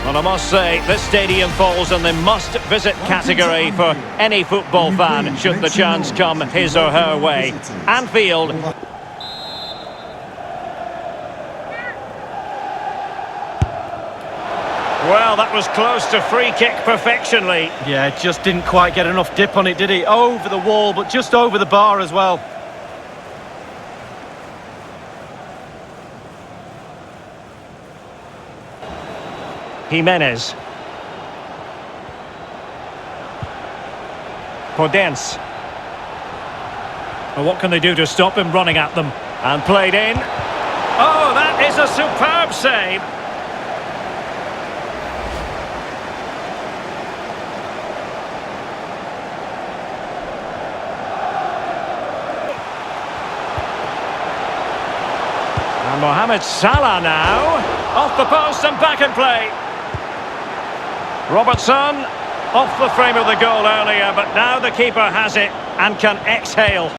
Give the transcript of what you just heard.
Well, I must say, this stadium falls in the must-visit category for any football fan, should the chance come his or her way. Anfield. Well, that was close to free kick perfection, Lee. Yeah, just didn't quite get enough dip on it, did he? Over the wall, but just over the bar as well. Jimenez. Podence. Well, what can they do to stop him running at them? And played in. Oh, that is a superb save. And Mohamed Salah now. Off the post and back in play. Robertson off the frame of the goal earlier, but now the keeper has it and can exhale.